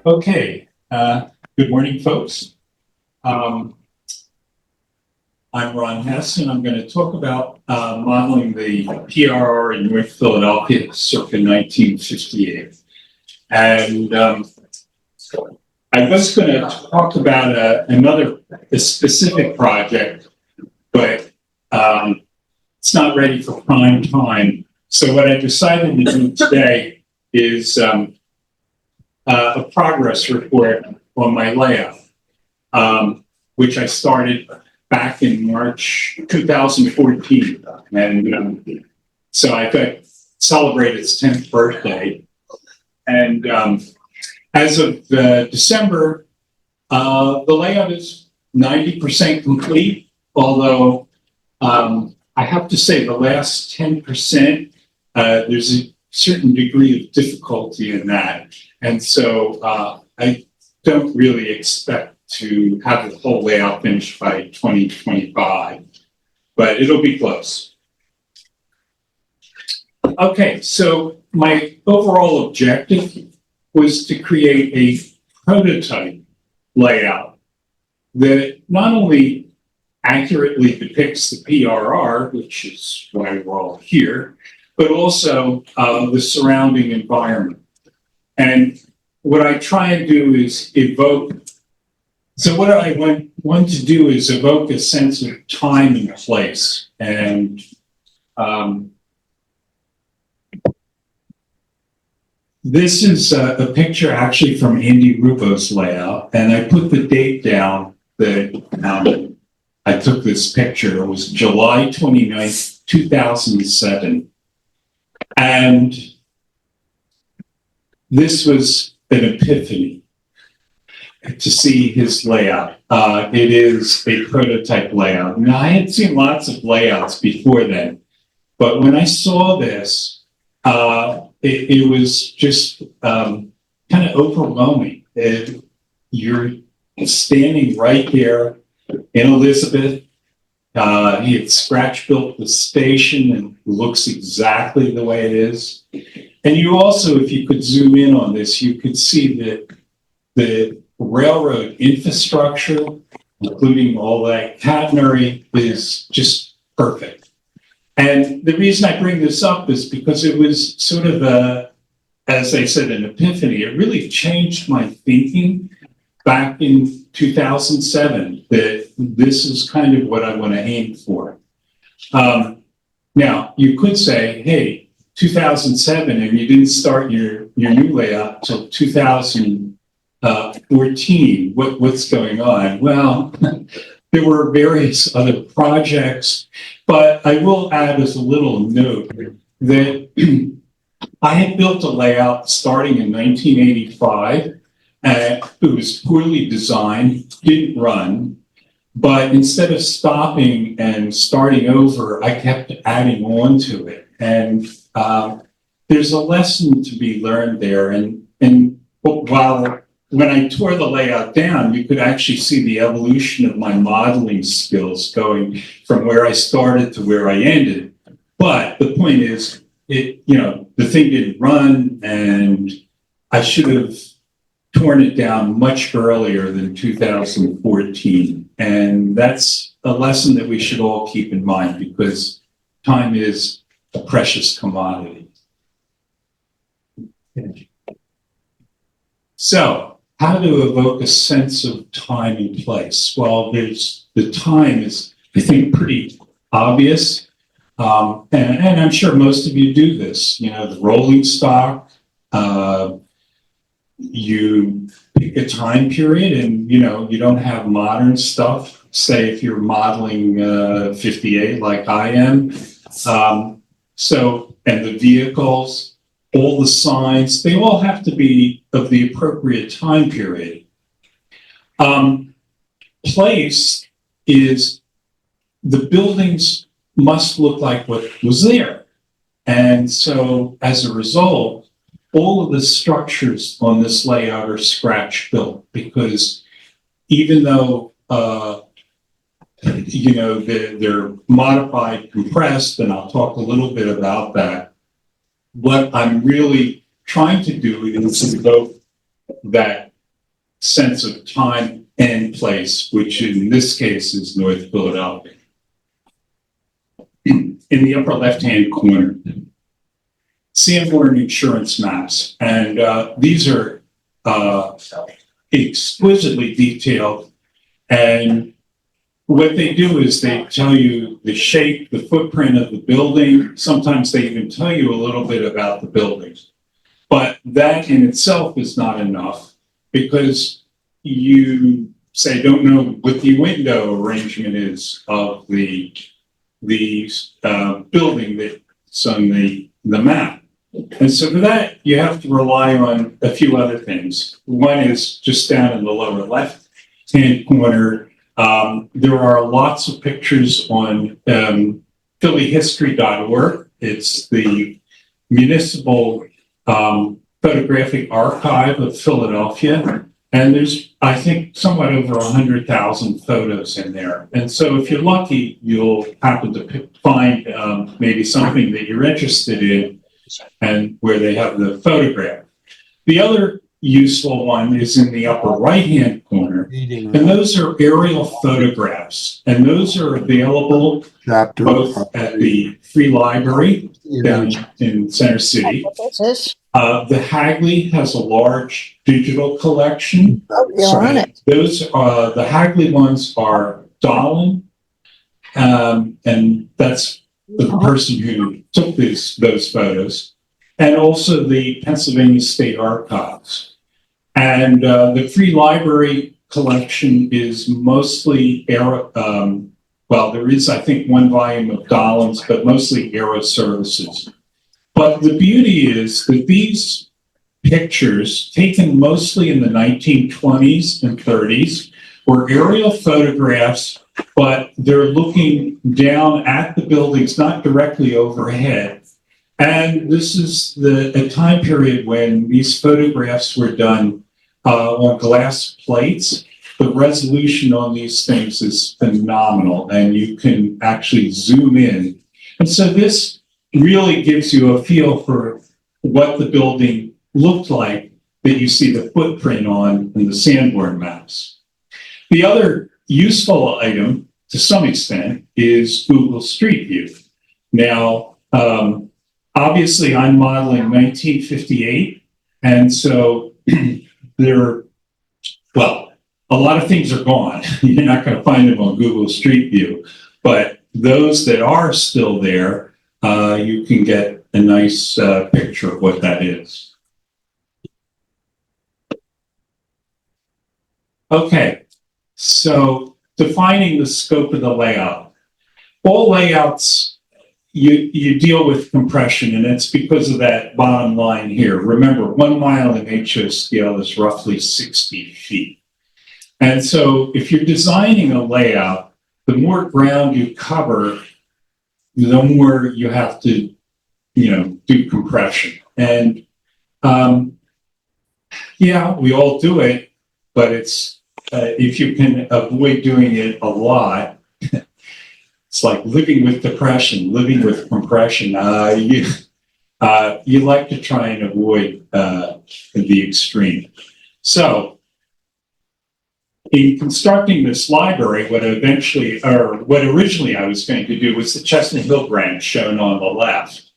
Okay, good morning, folks. I'm Ron Hess, and I'm going to talk about modeling the PRR in North Philadelphia circa 1958. And I was going to talk about a specific project, but it's not ready for prime time. So what I decided to do today is a progress report on my layout, which I started back in March 2014. And so I celebrated its 10th birthday. And as of December, the layout is 90% complete, although I have to say the last 10%, there's a certain degree of difficulty in that. And so I don't really expect to have the whole layout finished by 2025, but it'll be close. Okay, so my overall objective was to create a prototype layout that not only accurately depicts the PRR, which is why we're all here, but also the surrounding environment. And what I try and do is evoke, so what I want to do is evoke a sense of time and place. And this is a picture actually from Andy Rubo's layout. And I put the date down that I took this picture. It was July 29th, 2007. And this was an epiphany to see his layout. It is a prototype layout. Now, I had seen lots of layouts before then, but when I saw this, it was just kind of overwhelming. You're standing right there in Elizabeth. He had scratch built the station and it looks exactly the way it is. And you also, if you could zoom in on this, you could see that the railroad infrastructure, including all that catenary, is just perfect. And the reason I bring this up is because it was sort of as I said, an epiphany. It really changed my thinking back in 2007 that this is kind of what I want to aim for. Now, you could say, hey, 2007, and you didn't start your new layout until 2014. What's going on? Well, there were various other projects, but I will add as a little note that I had built a layout starting in 1985. It was poorly designed, didn't run, but instead of stopping and starting over, I kept adding on to it. And there's a lesson to be learned there. And while when I tore the layout down, you could actually see the evolution of my modeling skills going from where I started to where I ended. But the point is, the thing didn't run, and I should have torn it down much earlier than 2014. And that's a lesson that we should all keep in mind because time is a precious commodity. So, how to evoke a sense of time and place? Well, the time is, I think, pretty obvious. And I'm sure most of you do this. The rolling stock, you pick a time period and, you don't have modern stuff. Say if you're modeling 58 like I am. And the vehicles, all the signs, they all have to be of the appropriate time period. Place is the buildings must look like what was there. And so as a result, all of the structures on this layout are scratch built because even though they're modified, compressed, and I'll talk a little bit about that. What I'm really trying to do is evoke that sense of time and place, which in this case is North Philadelphia. In the upper left-hand corner, Seandman insurance maps, and these are exquisitely detailed. And what they do is they tell you the shape, the footprint of the building. Sometimes they even tell you a little bit about the building. But that in itself is not enough, because you say don't know what the window arrangement is of the building that's on the map. And so for that, you have to rely on a few other things. One is just down in the lower left-hand corner, there are lots of pictures on phillyhistory.org. It's the municipal photographic archive of Philadelphia. And there's, I think, somewhat over 100,000 photos in there. And so if you're lucky, you'll happen to find maybe something that you're interested in and where they have the photograph. The other useful one is in the upper right-hand corner, and those are aerial photographs, and those are available both at the Free Library down in Center City. The Hagley has a large digital collection. Those are the Hagley ones are Dahlin, and that's the person who took those photos, and also the Pennsylvania State Archives. And the Free Library collection is mostly well, there is, I think, one volume of Dahlin's, but mostly Aero Services. But the beauty is that these pictures, taken mostly in the 1920s and 30s, were aerial photographs, but they're looking down at the buildings, not directly overhead. And this is a time period when these photographs were done on glass plates. The resolution on these things is phenomenal, and you can actually zoom in. And so this really gives you a feel for what the building looked like that you see the footprint on in the Seandman maps. The other useful item, to some extent, is Google Street View. Now, obviously, I'm modeling 1958, and so well, a lot of things are gone. You're not going to find them on Google Street View, but those that are still there, you can get a nice picture of what that is. Okay, so defining the scope of the layout. All layouts, you deal with compression, and it's because of that bottom line here. Remember, 1 mile in HO scale is roughly 60 feet. And so if you're designing a layout, the more ground you cover, the more you have to, do compression. And yeah, we all do it, but it's, if you can avoid doing it a lot, it's like living with depression, living with compression. You like to try and avoid the extreme. So in constructing this library, what originally I was going to do was the Chestnut Hill Branch shown on the left.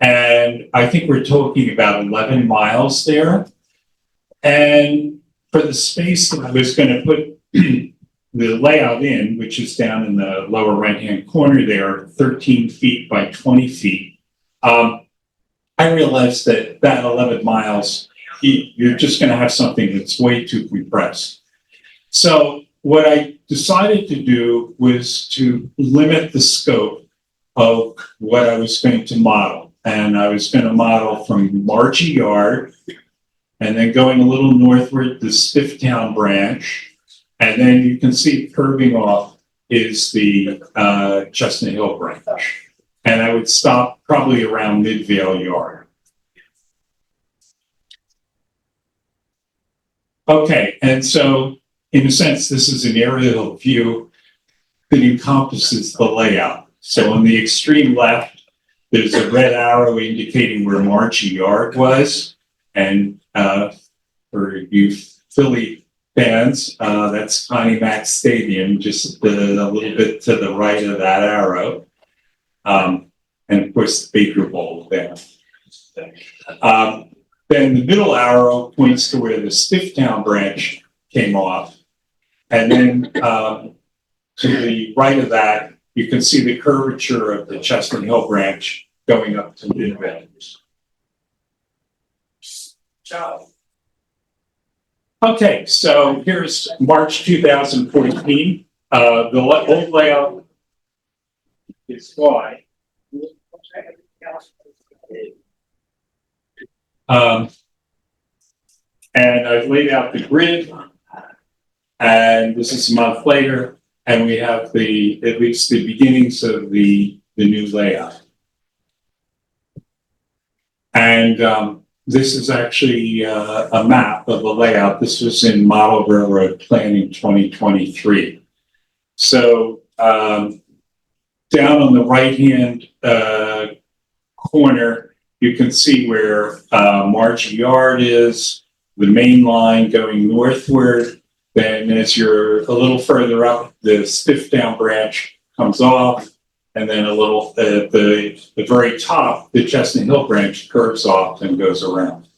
And I think we're talking about 11 miles there. And for the space that I was going to put the layout in, which is down in the lower right-hand corner there, 13 feet by 20 feet, I realized that 11 miles, you're just going to have something that's way too compressed. So what I decided to do was to limit the scope of what I was going to model. And I was going to model from Margie Yard, and then going a little northward, the Stifftown Branch. And then you can see curving off is the Chestnut Hill Branch. And I would stop probably around Midvale Yard. Okay, and so in a sense, this is an aerial view that encompasses the layout. So on the extreme left, there's a red arrow indicating where Margie Yard was. And for you Philly fans, that's Connie Mack Stadium, just a little bit to the right of that arrow. And of course, the Baker Bowl there. Then the middle arrow points to where the Stifftown branch came off. And then to the right of that, you can see the curvature of the Chestnut Hill Branch going up to Delever. Okay, so here's March 2014. The old layout is wide. And I've laid out the grid, and this is a month later, and we have at least the beginnings of the new layout. And this is actually a map of the layout. This was in Model Railroad Planning 2023. So down on the right-hand corner, you can see where Margie Yard is, the main line going northward. Then as you're a little further up, the Stifftown branch comes off. And then a little at the very top, the Chestnut Hill branch curves off and goes around.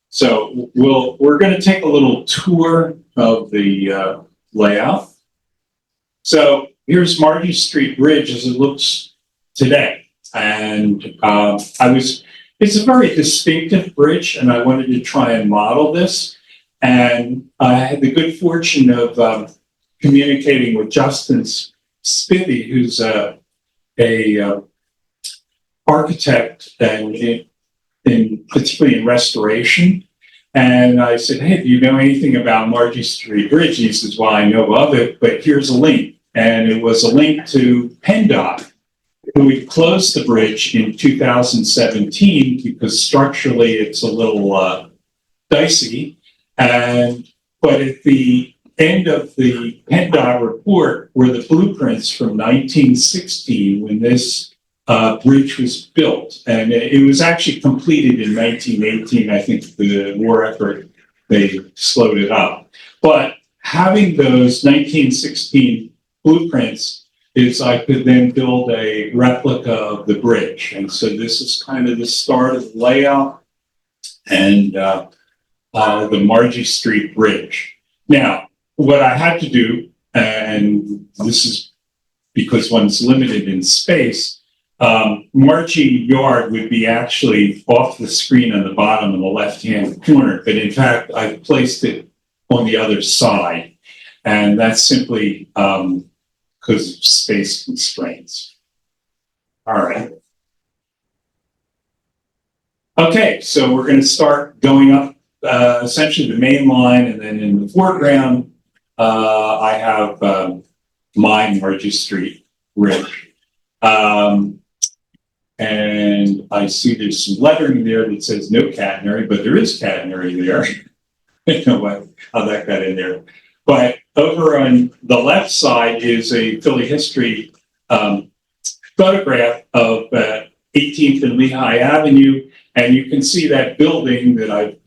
So we're going to take a little tour of the layout. So here's Margie Street Bridge as it looks today. And it's a very distinctive bridge, and I wanted to try and model this. And I had the good fortune of communicating with Justin Spivey, who's a architect and particularly in restoration. And I said, hey, do you know anything about Margie Street Bridge? And he says, well, I know of it, but here's a link. And it was a link to PennDOT, who had closed the bridge in 2017 because structurally it's a little dicey. But at the end of the PennDOT report were the blueprints from 1916 when this bridge was built. And it was actually completed in 1918. I think the war effort, they slowed it up. But having those 1916 blueprints is I could then build a replica of the bridge. And so this is kind of the start of the layout and the Margie Street Bridge. Now, what I had to do, and this is because one's limited in space, Margie Yard would be actually off the screen on the bottom in the left-hand corner, but in fact, I placed it on the other side, and that's simply because of space constraints. All right. Okay, so we're going to start going up essentially the main line, and then in the foreground, I have my Margie Street Bridge. And I see there's some lettering there that says no catenary, but there is catenary there. I don't know how that got in there. But over on the left side is a Philly history photograph of 18th and Lehigh Avenue. And you can see that building the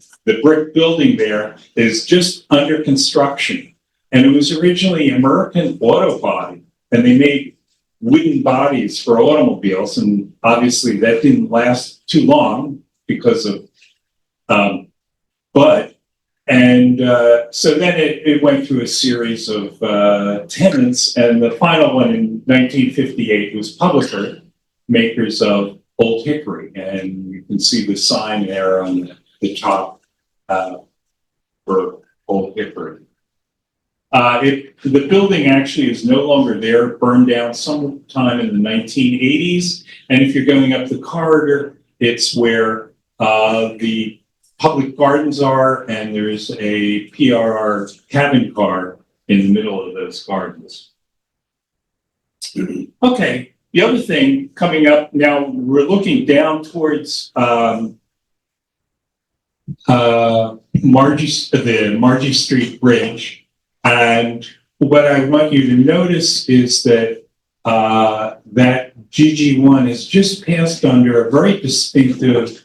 brick building there is just under construction. And it was originally American Auto Body, and they made wooden bodies for automobiles. And obviously that didn't last too long because of so then it went through a series of tenants, and the final one in 1958 was Publicker, makers of Old Hickory, and you can see the sign there on the top for Old Hickory. The building actually is no longer there, burned down sometime in the 1980s, and if you're going up the corridor, it's where the public gardens are, and there's a PRR cabin car in the middle of those gardens. Okay, the other thing coming up now, we're looking down towards the Margie Street Bridge, and what I want you to notice is that that GG1 has just passed under a very distinctive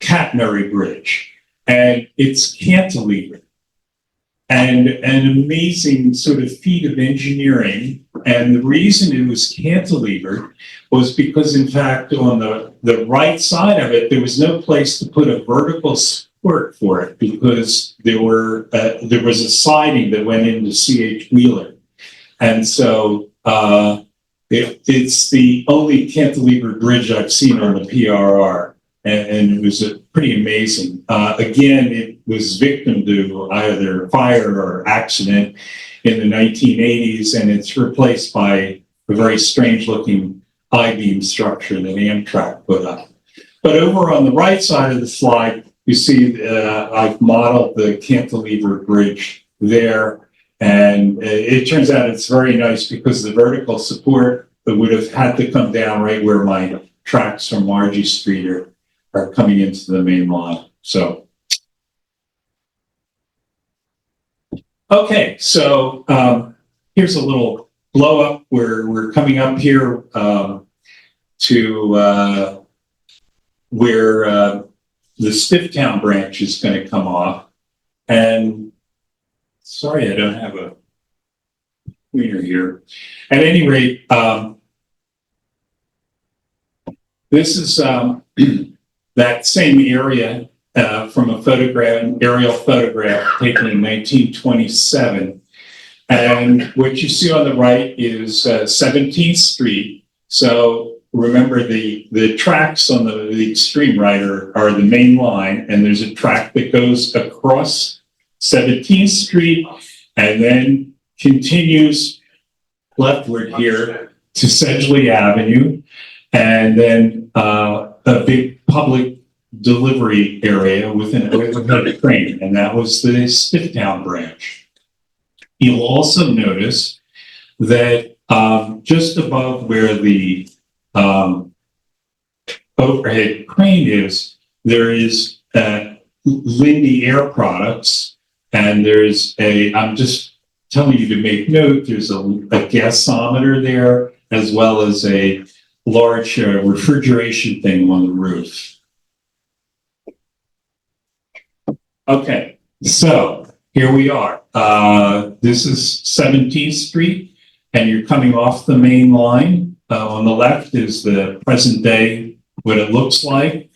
catenary bridge, and it's cantilevered. and an amazing sort of feat of engineering. And the reason it was cantilevered was because, in fact, on the right side of it, there was no place to put a vertical support for it because there was a siding that went into C.H. Wheeler. And so it's the only cantilevered bridge I've seen on the PRR. And it was pretty amazing. Again, it was victim to either fire or accident in the 1980s, and it's replaced by a very strange-looking I-beam structure that Amtrak put up. But over on the right side of the slide, you see I've modeled the cantilever bridge there, and it turns out it's very nice because the vertical support would have had to come down right where my tracks from Margie Street are coming into the main line. So, okay, so here's a little blow up where we're coming up here to where the Stifftown branch is going to come off. And sorry, I don't have a pointer here. At any rate, this is that same area from a aerial photograph taken in 1927. And what you see on the right is 17th Street. So remember the tracks on the extreme right are the main line, and there's a track that goes across 17th Street and then continues leftward here to Sedgley Avenue, and then a big public delivery area with an overhead crane, and that was the Stifftown branch. You'll also notice that just above where the overhead crane is, there is Lindy Air Products, and there's I'm just telling you to make note, there's a gasometer there, as well as a large refrigeration thing on the roof. Okay, so here we are. This is 17th Street, and you're coming off the main line. On the left is the present day, what it looks like,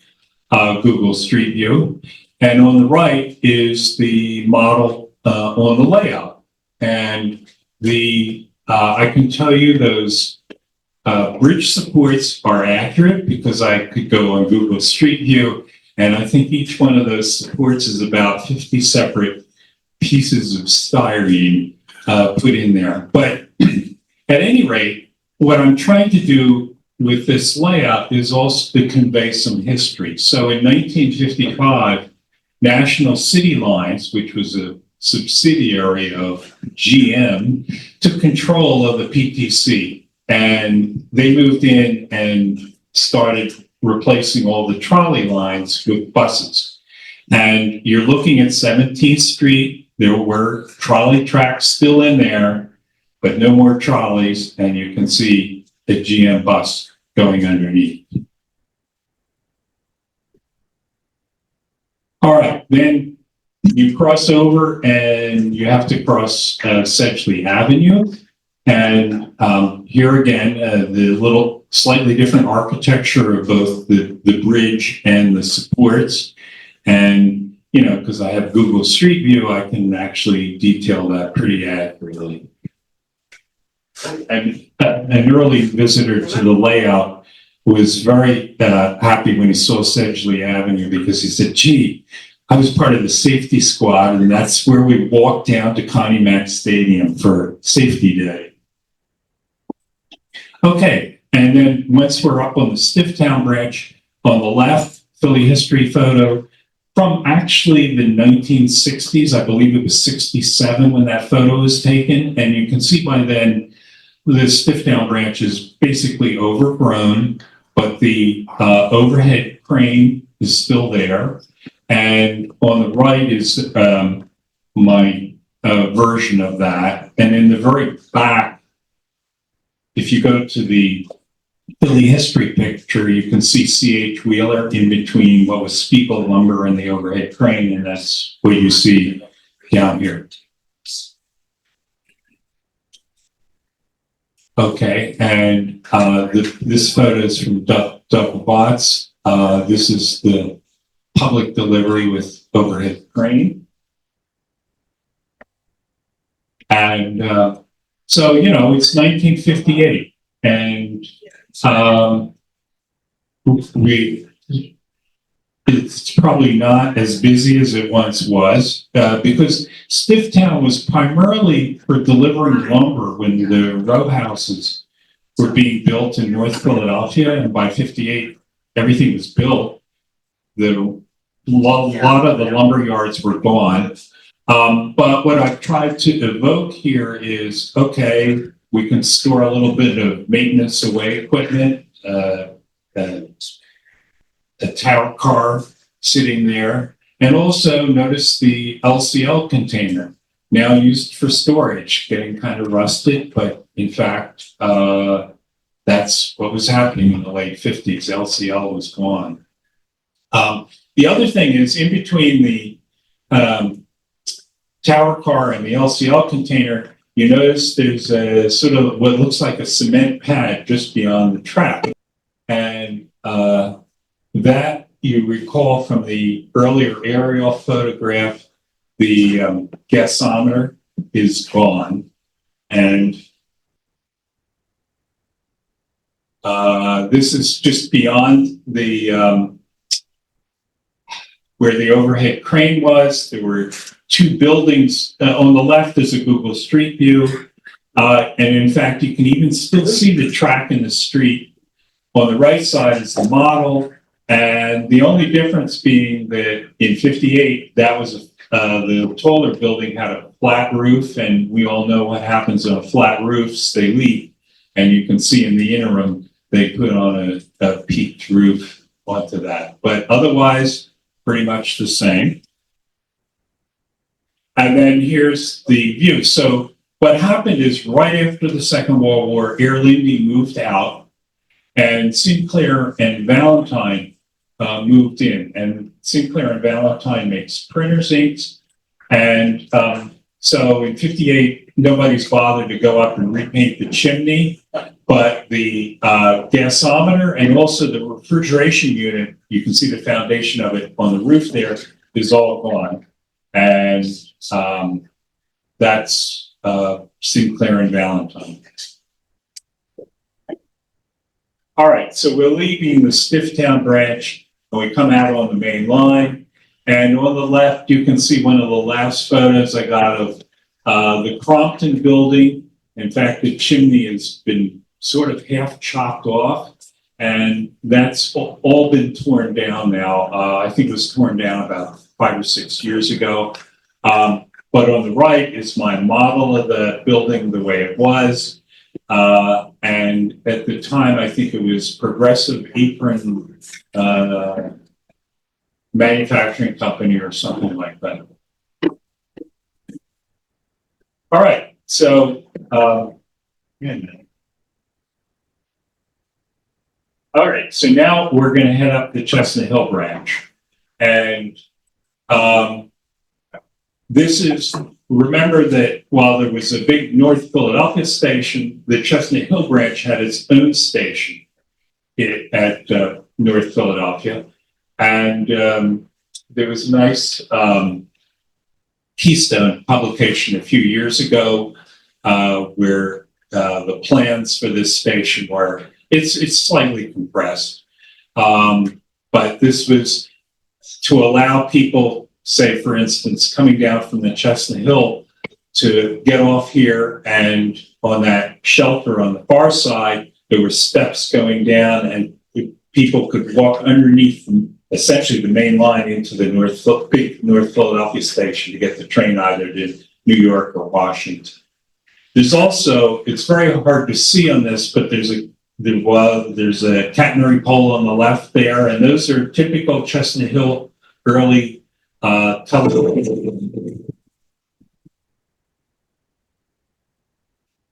Google Street View. And on the right is the model on the layout. And I can tell you those bridge supports are accurate because I could go on Google Street View, and I think each one of those supports is about 50 separate pieces of styrene put in there. But at any rate, what I'm trying to do with this layout is also to convey some history. So in 1955, National City Lines, which was a subsidiary of GM, took control of the PTC. And they moved in and started replacing all the trolley lines with buses. And you're looking at 17th Street. There were trolley tracks still in there, but no more trolleys. And you can see a GM bus going underneath. All right, then you cross over and you have to cross Sedgley Avenue. And here again, the little slightly different architecture of both the bridge and the supports. And, you know, because I have Google Street View, I can actually detail that pretty accurately. And an early visitor to the layout was very happy when he saw Sedgley Avenue, because he said, gee, I was part of the safety squad, and that's where we walked down to Connie Mack Stadium for safety day. Okay, and then once we're up on the Stifftown branch, on the left, Philly history photo from actually the 1960s. I believe it was 67 when that photo was taken. And you can see by then, the Stifftown branch is basically overgrown, but the overhead crane is still there. And on the right is my version of that. And in the very back, if you go to the Philly history picture, you can see C.H. Wheeler in between what was Spiegel lumber and the overhead crane, and that's what you see down here. Okay, and this photo is from Double Bots. This is the public delivery with overhead crane. And so, you know, it's 1958, and it's probably not as busy as it once was, because Stifftown was primarily for delivering lumber when the row houses were being built in North Philadelphia, and by 58, everything was built. A lot of the lumber yards were gone. But what I've tried to evoke here is, okay, we can store a little bit of maintenance away equipment, a tower car sitting there, and also notice the LCL container, now used for storage, getting kind of rusted, but in fact, that's what was happening in the late 50s. LCL was gone. The other thing is, in between the tower car and the LCL container, you notice there's a sort of what looks like a cement pad just beyond the track. And that you recall from the earlier aerial photograph, the gasometer is gone. And this is just beyond the where the overhead crane was. There were two buildings. On the left is a Google Street View. And in fact, you can even still see the track in the street. On the right side is the model. And the only difference being that in 58, that was the taller building had a flat roof. And we all know what happens on flat roofs, they leak. And you can see in the interim, they put on a peaked roof onto that. But otherwise, pretty much the same. And then here's the view. So what happened is right after the Second World War, Air Lindy moved out and Sinclair and Valentine moved in. And Sinclair and Valentine makes printers inks. And so in 58, nobody's bothered to go up and repaint the chimney, but the gasometer and also the refrigeration unit, you can see the foundation of it on the roof there, is all gone. And that's Sinclair and Valentine. All right, so we're leaving the Stifftown branch and we come out on the main line. And on the left, you can see one of the last photos I got of the Crompton building. In fact, the chimney has been sort of half chopped off, and that's all been torn down now. I think it was torn down about 5 or 6 years ago. But on the right is my model of the building the way it was. And at the time, I think it was Progressive Apron Manufacturing Company or something like that. All right, so all right, so now we're going to head up the Chestnut Hill Branch. And this is, remember that while there was a big North Philadelphia station, the Chestnut Hill Branch had its own station at North Philadelphia. And there was a nice Keystone publication a few years ago where the plans for this station were, it's slightly compressed, but this was to allow people, say for instance, coming down from the Chestnut Hill to get off here, and on that shelter on the far side, there were steps going down and people could walk underneath essentially the main line into the big North Philadelphia station to get the train either to New York or Washington. There's also, it's very hard to see on this, but there's a catenary pole on the left there, and those are typical Chestnut Hill early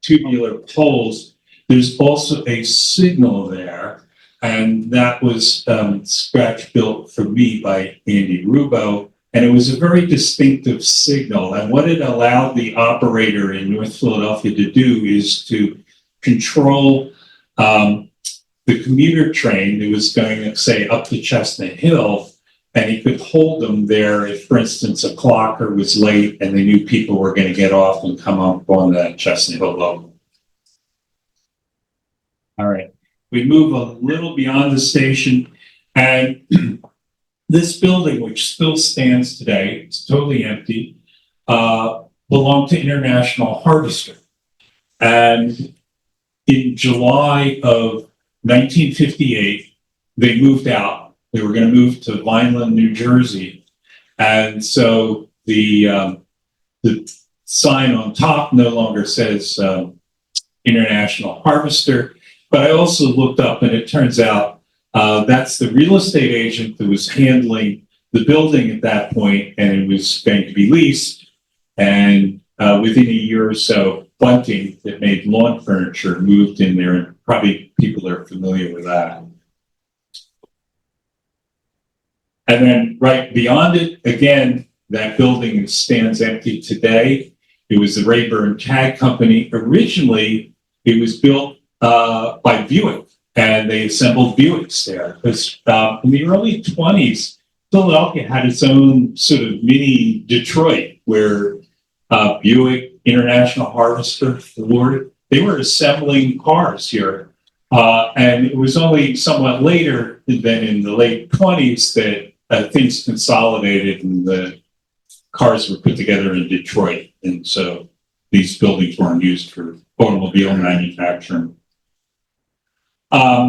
tubular poles. There's also a signal there, and that was scratch built for me by Andy Rubo, and it was a very distinctive signal. And what it allowed the operator in North Philadelphia to do is to control the commuter train that was going, say, up to Chestnut Hill, and he could hold them there if, for instance, a clocker was late and they knew people were going to get off and come up on that Chestnut Hill local. All right, we move a little beyond the station, and this building, which still stands today, it's totally empty, belonged to International Harvester. And in July of 1958, they moved out. They were going to move to Vineland, New Jersey. And so the sign on top no longer says International Harvester. But I also looked up, and it turns out that's the real estate agent that was handling the building at that point, and it was going to be leased. And within a year or so, Bunting that made lawn furniture moved in there, and probably people are familiar with that. And then right beyond it, again, that building stands empty today. It was the Rayburn Tag Company. Originally, it was built by Buick, and they assembled Buicks there. Because in the early 20s, Philadelphia had its own sort of mini Detroit, where Buick, International Harvester, Ford, they were assembling cars here. And it was only somewhat later than in the late 20s that things consolidated and the cars were put together in Detroit. And so these buildings weren't used for automobile manufacturing.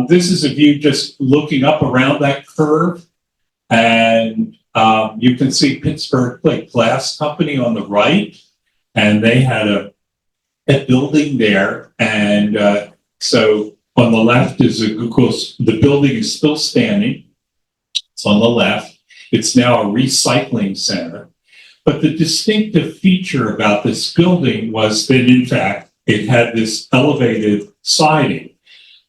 This is a view just looking up around that curve. And you can see Pittsburgh Plate Glass Company on the right. And they had a building there. And so on the left is, of course, the building is still standing. It's on the left. It's now a recycling center. But the distinctive feature about this building was that, in fact, it had this elevated siding.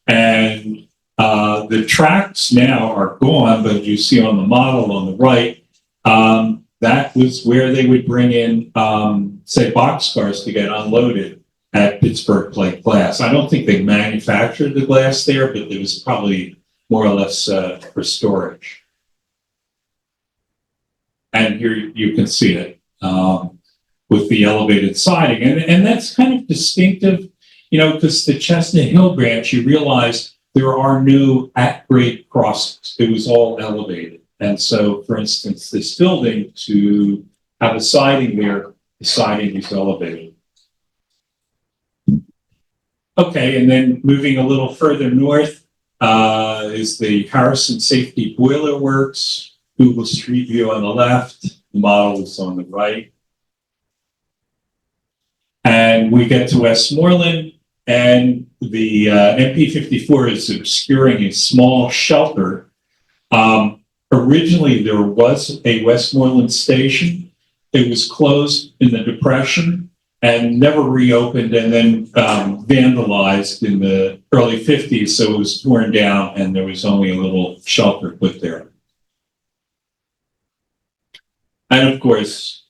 And the tracks now are gone, but you see on the model on the right, that was where they would bring in, say, boxcars to get unloaded at Pittsburgh Plate Glass. I don't think they manufactured the glass there, but it was probably more or less for storage. And here you can see it with the elevated siding. And that's kind of distinctive, you know, because the Chestnut Hill Branch, you realize there are no at-grade crossings. It was all elevated. And so, for instance, this building, to have a siding there, the siding is elevated. Okay, and then moving a little further north is the Harrison Safety Boiler Works, Google Street View on the left, the model is on the right. And we get to Westmoreland, and the MP54 is obscuring a small shelter. Originally, there was a Westmoreland station. It was closed in the Depression and never reopened, and then vandalized in the early 50s. So it was torn down, and there was only a little shelter put there. And of course,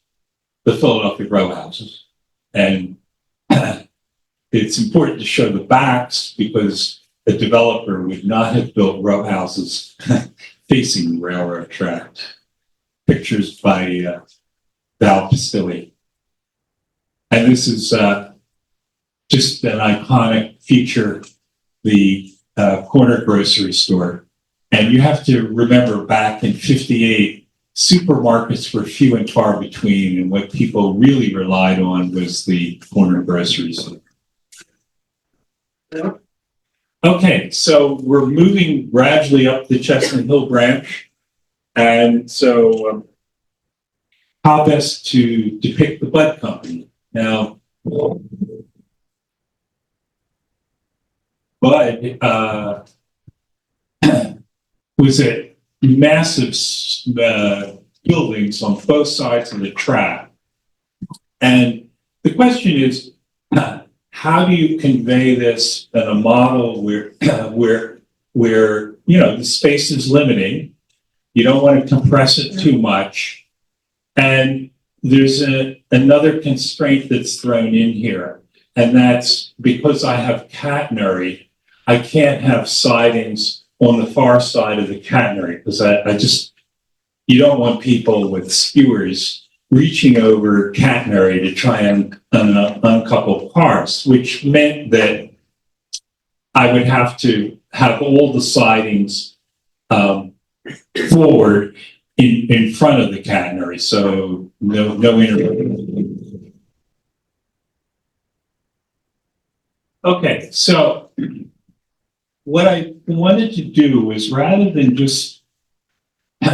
the Philadelphia row houses. And it's important to show the backs because a developer would not have built row houses facing the railroad track. Pictures by Val Pastilli. And this is just an iconic feature, the corner grocery store. And you have to remember back in 58, supermarkets were few and far between, and what people really relied on was the corner grocery store. Okay, so we're moving gradually up the Chestnut Hill Branch. And so how best to depict the Bud Company? Now, Bud was at massive buildings on both sides of the track. And the question is, how do you convey this in a model where you know the space is limiting, you don't want to compress it too much, and there's another constraint that's thrown in here. And that's because I have catenary, I can't have sidings on the far side of the catenary because you don't want people with skewers reaching over catenary to try and uncouple cars, which meant that I would have to have all the sidings forward in front of the catenary, so no intervention. Okay, so what I wanted to do was, rather than just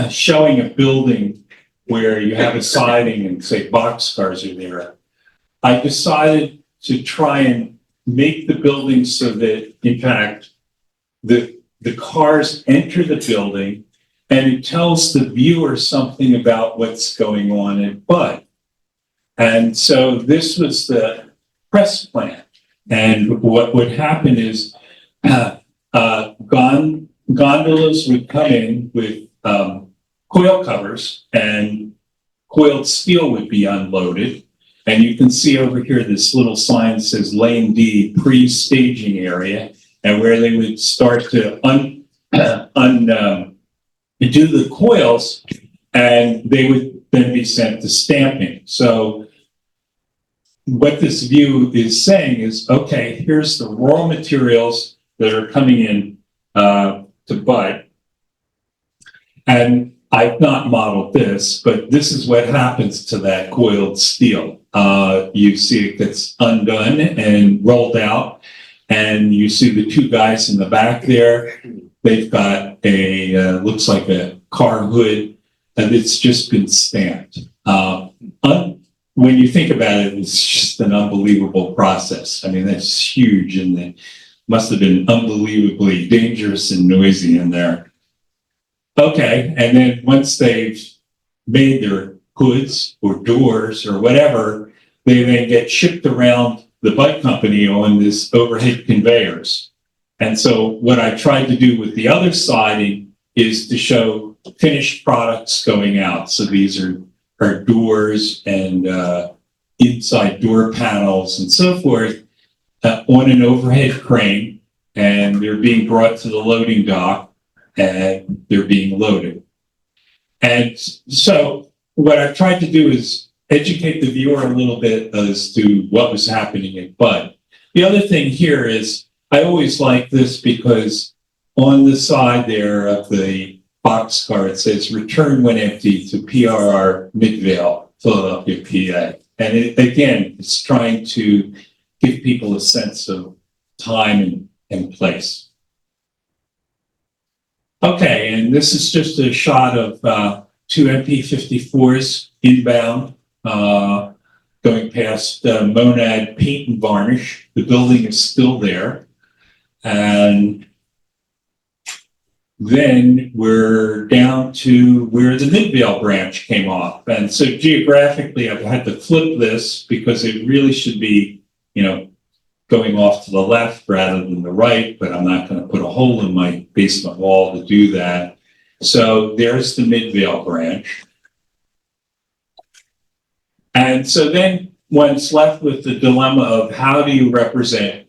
showing a building where you have a siding and say boxcars are there, I decided to try and make the building so that, in fact, the cars enter the building and it tells the viewer something about what's going on at Bud. And so this was the press plan. And what would happen is gondolas would come in with coil covers, and coiled steel would be unloaded. And you can see over here this little sign that says Lane D, pre-staging area, and where they would start to do the coils, and they would then be sent to stamping. So what this view is saying is, okay, here's the raw materials that are coming in to Bud. And I've not modeled this, but this is what happens to that coiled steel. You see it gets undone and rolled out, and you see the two guys in the back there. They've got looks like a car hood, and it's just been stamped. When you think about it, it's just an unbelievable process. I mean, that's huge, and it must have been unbelievably dangerous and noisy in there. Okay, and then once they've made their hoods or doors or whatever, they then get shipped around the bike company on this overhead conveyors. And so what I tried to do with the other siding is to show finished products going out. So these are doors and inside door panels and so forth on an overhead crane, and they're being brought to the loading dock and they're being loaded. And so what I've tried to do is educate the viewer a little bit as to what was happening at Bud. The other thing here is, I always like this because on the side there of the boxcar, it says return when empty to PRR Midvale, Philadelphia, PA. And it's trying to give people a sense of time and place. Okay, and this is just a shot of two MP54s inbound, going past Monad Paint and Varnish. The building is still there. And then we're down to where the Midvale branch came off. And so geographically, I've had to flip this because it really should be, going off to the left rather than the right, but I'm not going to put a hole in my basement wall to do that. So there's the Midvale branch. And so then one's left with the dilemma of how do you represent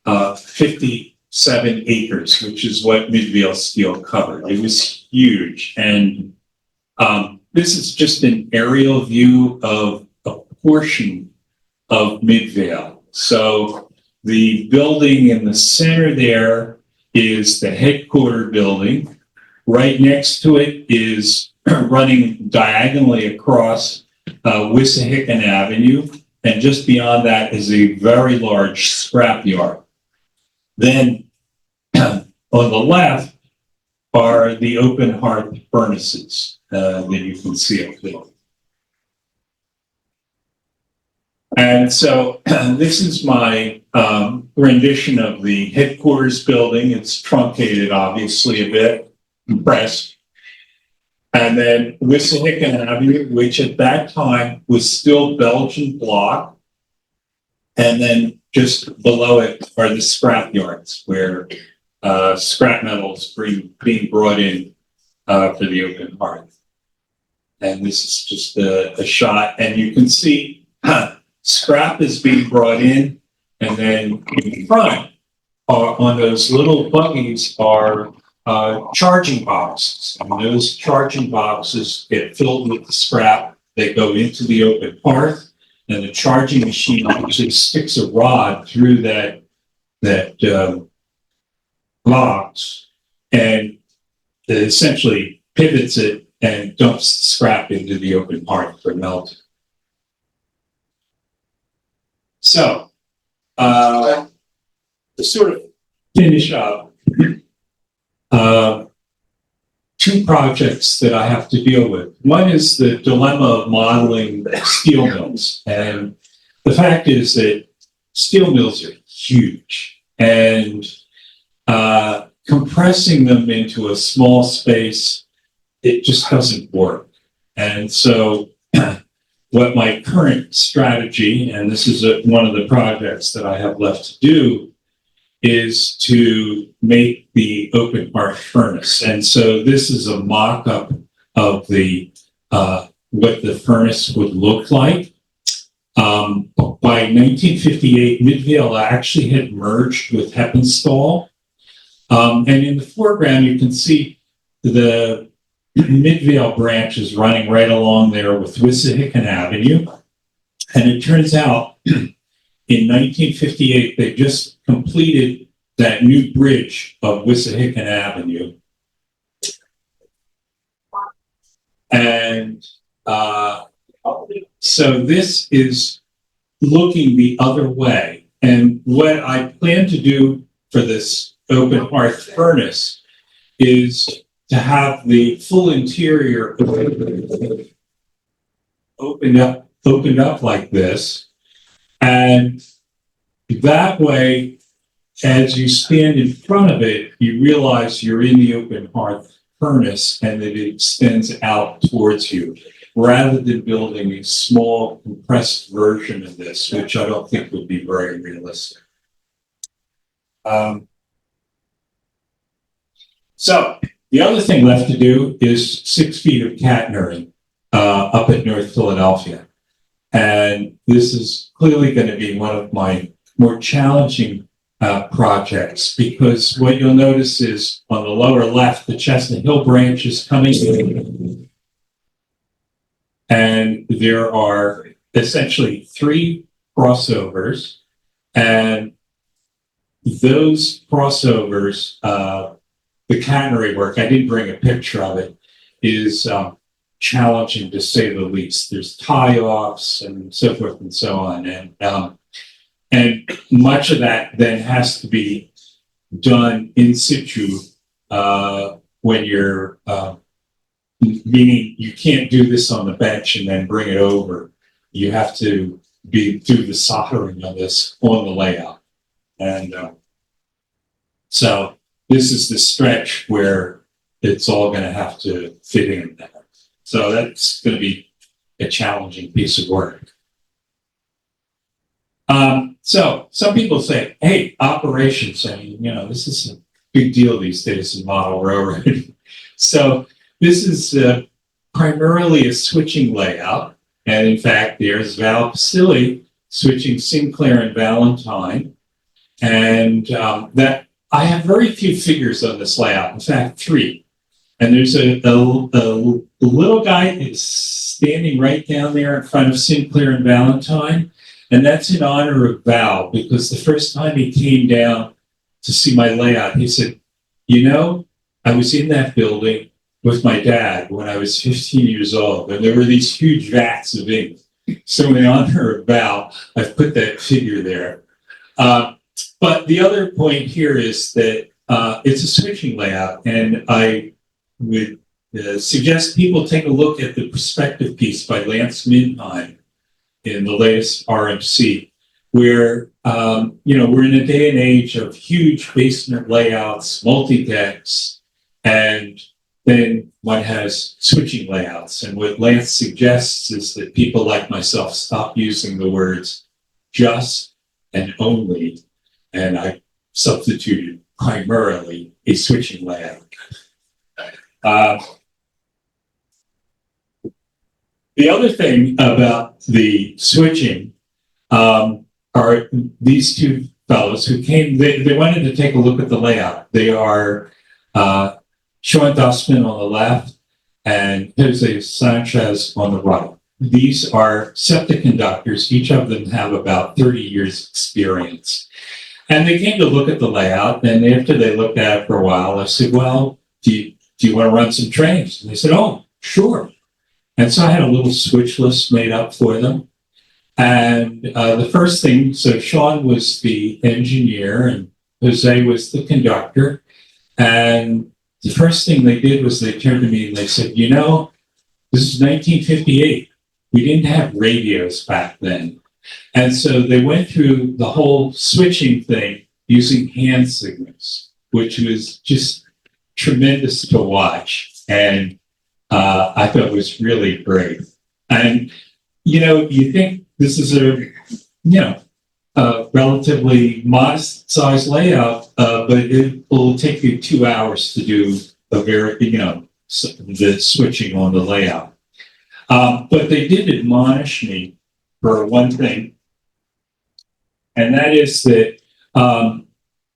57 acres, which is what Midvale Steel covered. It was huge. And this is just an aerial view of a portion of Midvale. So the building in the center there is the headquarter building. Right next to it is running diagonally across Wissahickon Avenue. And just beyond that is a very large scrapyard. Then on the left are the open hearth furnaces that you can see up there. And so this is my rendition of the headquarters building. It's truncated, obviously, a bit, compressed. And then Wissahickon Avenue, which at that time was still Belgian block. And then just below it are the scrap yards where scrap metals being brought in for the open hearth. And this is just a shot, and you can see scrap is being brought in, And then in front, on those little buggies are charging boxes. And those charging boxes get filled with the scrap. They go into the open hearth, and the charging machine actually sticks a rod through that box, and it essentially pivots it and dumps the scrap into the open hearth for melting. So, to sort of finish up, two projects that I have to deal with. One is the dilemma of modeling steel mills. And the fact is that steel mills are huge, and compressing them into a small space, it just doesn't work. And so what my current strategy, and this is one of the projects that I have left to do, is to make the open hearth furnace. And so this is a mock-up of the what the furnace would look like. By 1958, Midvale actually had merged with Heppenstall. And in the foreground, you can see the Midvale branch is running right along there with Wissahickon Avenue. And it turns out in 1958, they just completed that new bridge of Wissahickon Avenue. And so this is looking the other way. And what I plan to do for this open hearth furnace is to have the full interior opened up like this. And that way, as you stand in front of it, you realize you're in the open hearth furnace and that it extends out towards you, rather than building a small compressed version of this, which I don't think would be very realistic. So the other thing left to do is 6 feet of catenary up at North Philadelphia. And this is clearly going to be one of my more challenging projects, because what you'll notice is on the lower left, the Chestnut Hill Branch is coming in. And there are essentially 3 crossovers, and those crossovers, the Catary Work, I did bring a picture of it, is challenging to say the least. There's tie-offs and so forth and so on. And much of that then has to be done in situ when you're, meaning you can't do this on the bench and then bring it over. You have to do the soldering of this on the layout. And so this is the stretch where it's all going to have to fit in there. So that's going to be a challenging piece of work. So some people say, hey, operations, I mean, you know, this is a big deal these days in model railroading. So this is primarily a switching layout. And in fact, there's Val Pasili switching Sinclair and Valentine. And that I have very few figures on this layout, in fact, 3. And there's a little guy that's standing right down there in front of Sinclair and Valentine. And that's in honor of Val, because the first time he came down to see my layout, he said, you know, I was in that building with my dad when I was 15 years old, and there were these huge vats of ink. So in honor of Val, I've put that figure there. But the other point here is that it's a switching layout, and I would suggest people take a look at the perspective piece by Lance Mindheim in the latest RMC, where you know, we're in a day and age of huge basement layouts, multi-decks, and then one has switching layouts. And what Lance suggests is that people like myself stop using the words just and only, and I substituted primarily a switching layout. The other thing about the switching are are these two fellows who came, they wanted to take a look at the layout. They are Sean Dustman on the left and Jose Sanchez on the right. These are septic conductors. Each of them have about 30 years experience. And they came to look at the layout, and after they looked at it for a while, I said, well, do you want to run some trains? And they said, oh, sure. And so I had a little switch list made up for them. And the first thing, so Sean was the engineer and Jose was the conductor. And the first thing they did was they turned to me and they said, you know, this is 1958. We didn't have radios back then. And so they went through the whole switching thing using hand signals, which was just tremendous to watch. And I thought it was really great. And, you know, you think this is a relatively modest size layout, but it will take you 2 hours to do a very, the switching on the layout. But they did admonish me for one thing, and that is that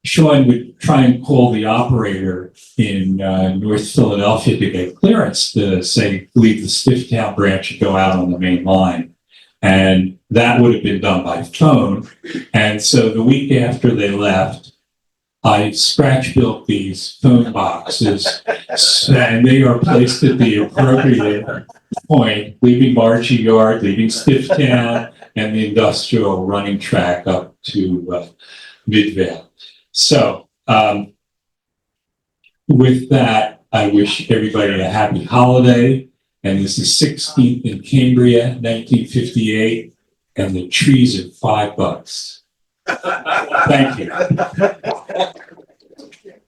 Sean would try and call the operator in North Philadelphia to get clearance to say, leave the Stifftown Branch and go out on the main line. And that would have been done by phone. And so the week after they left, I scratch built these phone boxes, and they are placed at the appropriate point, leaving Margie Yard, leaving Stifftown, and the industrial running track up to Midvale. So with that, I wish everybody a happy holiday. And this is 16th in Cambria, 1958, and the trees are $5. Thank you.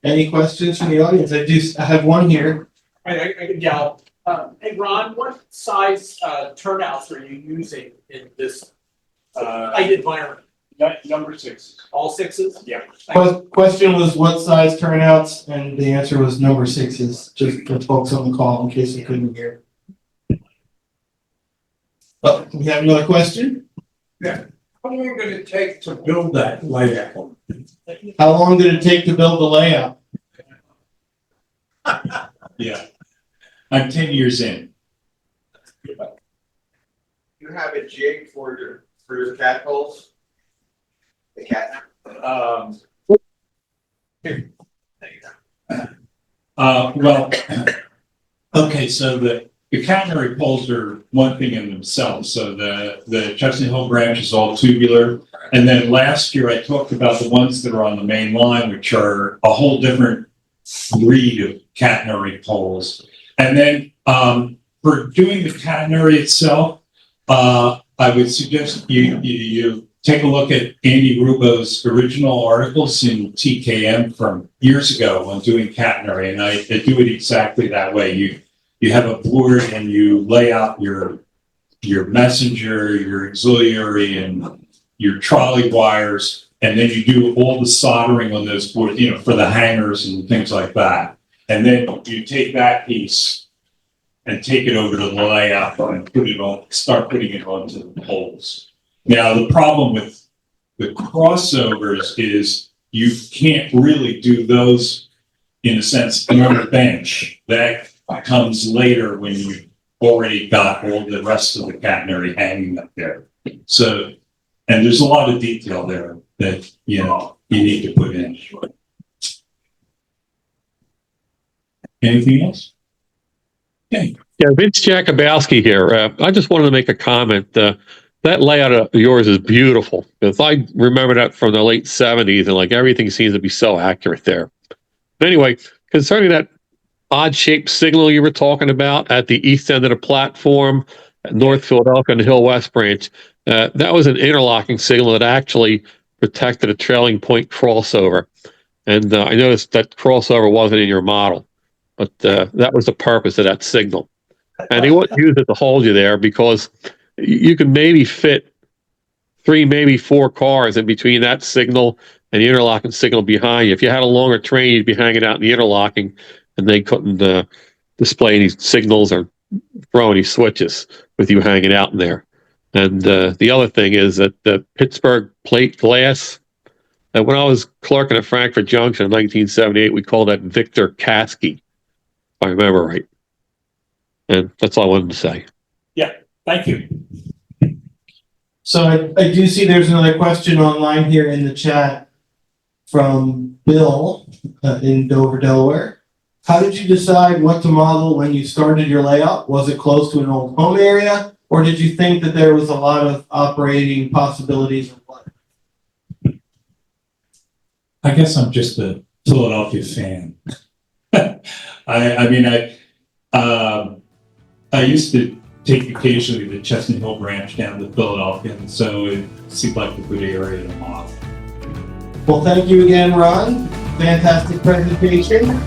Any questions from the audience? I have one here. I can yell. Hey, Ron, what size turnouts are you using in this height environment? Number 6. All 6s? Yeah. Question was what size turnouts, and the answer was number 6s, just for folks on the call in case you couldn't hear. Oh, we have another question? Yeah. How long did it take to build that layout? How long did it take to build the layout? Yeah. I'm 10 years in. You have a jig for your cat holes? The cat? Here. Well, okay, so the Catary poles are one thing in themselves. So the Chestnut Hill Branch is all tubular. And then last year I talked about the ones that are on the main line, which are a whole different breed of catenary poles. And then for doing the catenary itself, I would suggest you take a look at Andy Rubo's original articles in TKM from years ago on doing catenary. And I do it exactly that way. You have a board and you lay out your messenger, your auxiliary, and your trolley wires, and then you do all the soldering on those boards, for the hangers and things like that. And then you take that piece and take it over to the layout and start putting it onto the poles. Now, the problem with the crossovers is you can't really do those in a sense on a bench. That comes later when you've already got all the rest of the catenary hanging up there. So, and there's a lot of detail there that, you need to put in. Anything else? Okay. Yeah, Vince Jakubowski here. I just wanted to make a comment. That layout of yours is beautiful. If I remember that from the late 70s, and everything seems to be so accurate there. But anyway, concerning that odd-shaped signal you were talking about at the east end of the platform at North Philadelphia and the Hill West Branch, that was an interlocking signal that actually protected a trailing point crossover. And I noticed that crossover wasn't in your model, but that was the purpose of that signal. And they wouldn't use it to hold you there because you could maybe fit 3, maybe 4 cars in between that signal and the interlocking signal behind you. If you had a longer train, you'd be hanging out in the interlocking, and they couldn't display any signals or throw any switches with you hanging out in there. And the other thing is that the Pittsburgh plate glass, and when I was clerking at Frankfurt Junction in 1978, we called that Victor Kasky, if I remember right. And that's all I wanted to say. Thank you. So I do see there's another question online here in the chat from Bill in Dover, Delaware. How did you decide what to model when you started your layout? Was it close to an old home area, or did you think that there was a lot of operating possibilities or what? I guess I'm just a Philadelphia fan. I used to take occasionally the Chestnut Hill Branch down to Philadelphia, and so it seemed like a good area to model. Well, thank you again, Ron. Fantastic presentation.